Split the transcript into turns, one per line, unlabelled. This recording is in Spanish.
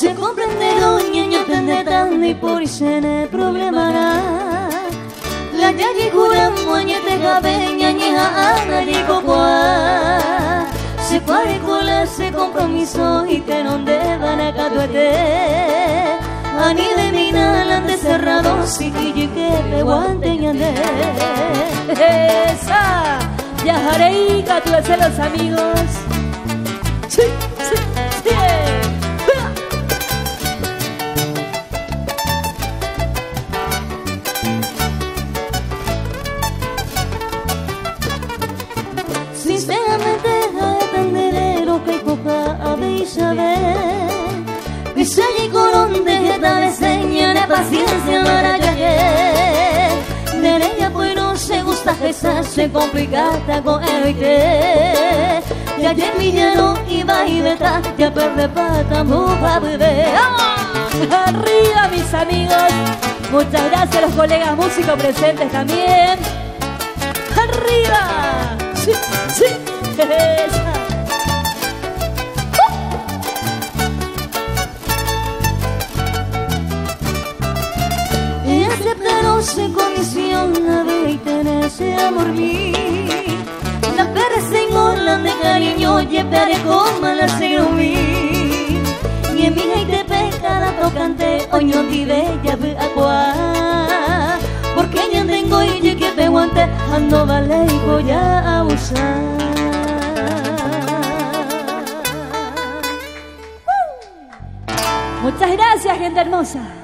se comprende doña ño pendetando y por isene problema la yayi curan moñete gabeña ñeja ana y cocoa se pare cola se compromiso y que no deban a catuete ani de mina lande cerrado si que te guanten ande
esa viajaré y catuece los amigos. Sí, sí, sí.
Sinceramente depende lo que coja a saber y se y corón de jeta de señala paciencia la calle de ella pues no se gusta esa se complicata con el oite ya ayer villano iba y detrás ya perde pata mucha bebé.
Arriba mis amigos, muchas gracias a los colegas músicos presentes también. Arriba, sí, sí, esa.
Y aceptaron sin condición a ver y tener ese amor mío. La perece en Holanda de cariño y espere como la serumí. Y en mi gente pecada tocante hoy no vive ya ve agua. Porque ya tengo y que te aguante ando vale y voy a abusar.
Muchas gracias, gente hermosa.